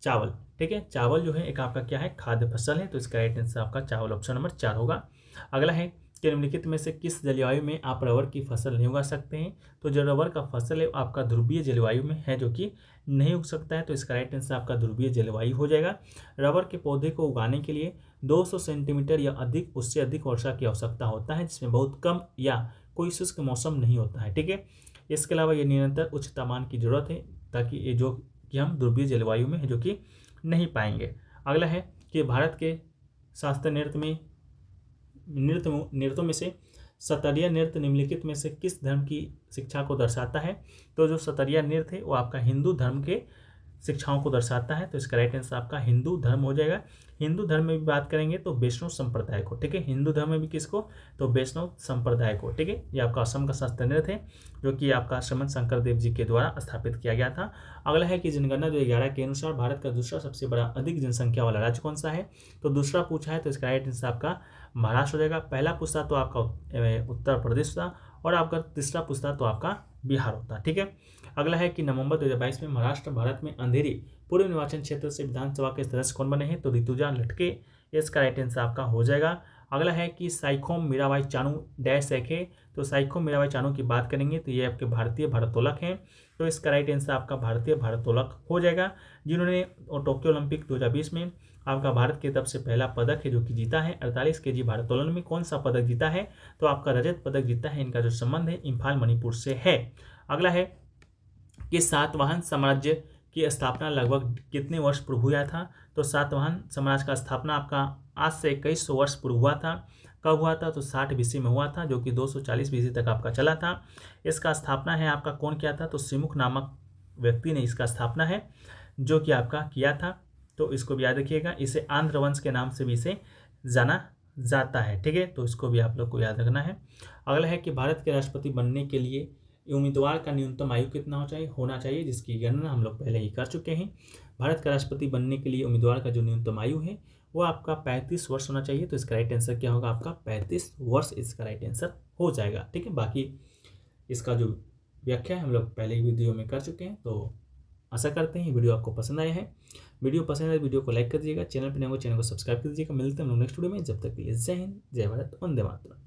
चावल। ठीक है। चावल जो है एक आपका क्या है? खाद्य फसल है। तो इसका राइट आंसर आपका चावल ऑप्शन नंबर 4 होगा। अगला है कि निम्नलिखित में से किस जलवायु में आप रबर की फसल नहीं उगा सकते हैं? तो जो रबर का फसल है आपका ध्रुवीय जलवायु में है, जो कि नहीं उग सकता है। तो इसका राइट आंसर आपका ध्रुवीय जलवायु हो जाएगा। रबर के पौधे को उगाने के लिए 200 सेंटीमीटर या अधिक उससे अधिक वर्षा की आवश्यकता होता है, जिसमें बहुत कम या कोई शुष्क मौसम नहीं होता है। ठीक है। इसके अलावा ये निरंतर उच्च तापमान की जरूरत है, ताकि ये जो कि हम ध्रुवीय जलवायु में है जो कि नहीं पाएंगे। अगला है कि भारत के शास्त्रीय नृत्यों में से सतरिया नृत्य निम्नलिखित में से किस धर्म की शिक्षा को दर्शाता है? तो जो सतरिया नृत्य है वो आपका हिंदू धर्म के शिक्षाओं को दर्शाता है। तो इसका राइट आंसर आपका हिंदू धर्म हो जाएगा। हिंदू धर्म में भी बात करेंगे तो वैष्णव संप्रदाय को। ठीक है। हिंदू धर्म में भी किसको? तो वैष्णव संप्रदाय को। ठीक है। ये आपका असम का शास्त्रीय नृत्य है, जो कि आपका श्रीमंत शंकर देव जी के द्वारा स्थापित किया गया था। अगला है कि जनगणना 2011 के अनुसार भारत का दूसरा सबसे बड़ा अधिक जनसंख्या वाला राज्य कौन सा है? तो दूसरा पूछा है तो इसका राइट आंसर आपका महाराष्ट्र हो जाएगा। पहला पूछता तो आपका उत्तर प्रदेश था, और आपका तीसरा पूछता तो आपका बिहार होता। ठीक है। अगला है कि नवंबर 2022 में महाराष्ट्र भारत में अंधेरी पूर्व निर्वाचन क्षेत्र से विधानसभा के सदस्य कौन बने हैं? तो ऋतुजा लटके। इसका राइट आंसर आपका हो जाएगा। अगला है कि साइखोम मीराबाई चानू डैश एक है। तो साइखोम मीराबाई चानू की बात करेंगे तो ये आपके भारतीय भारोत्तोलक हैं। तो इसका राइट आंसर आपका भारतीय भारोत्तोलक हो जाएगा, जिन्होंने टोक्यो ओलंपिक 2020 में आपका भारत की तरफ से पहला पदक है जो कि जीता है 48 kg भारोत्तोलन में। कौन सा पदक जीता है? तो आपका रजत पदक जीता है। इनका जो संबंध है इम्फाल मणिपुर से है। अगला है कि सातवाहन साम्राज्य की स्थापना लगभग कितने वर्ष पूर्व हुआ था? तो सातवाहन साम्राज्य का स्थापना आपका आज से 2100 वर्ष पूर्व हुआ था। कब हुआ था? तो 60 BC में हुआ था, जो कि 240 BC तक आपका चला था। इसका स्थापना है आपका कौन किया था? तो सिमुक नामक व्यक्ति ने इसका स्थापना है जो कि आपका किया था। तो इसको भी याद रखिएगा। इसे आंध्र वंश के नाम से भी इसे जाना जाता है। ठीक है। तो इसको भी आप लोग को याद रखना है। अगला है कि भारत के राष्ट्रपति बनने के लिए उम्मीदवार का न्यूनतम आयु कितना होना चाहिए, जिसकी गणना हम लोग पहले ही कर चुके हैं। भारत का राष्ट्रपति बनने के लिए उम्मीदवार का जो न्यूनतम आयु है वो आपका 35 वर्ष होना चाहिए। तो इसका राइट आंसर क्या होगा? आपका 35 वर्ष इसका राइट आंसर हो जाएगा। ठीक है। बाकी इसका जो व्याख्या है हम लोग पहले ही वीडियो में कर चुके हैं, तो आशा करते हैं वीडियो आपको पसंद आया है। वीडियो पसंद आए वीडियो को लाइक कर दीजिएगा, चैनल पर नए हो चैनल को सब्सक्राइब कर दीजिएगा। मिलते हैं हम लोग नेक्स्ट वीडियो में, जब तक के लिए जय हिंद, जय भारत, वंदे मातरम।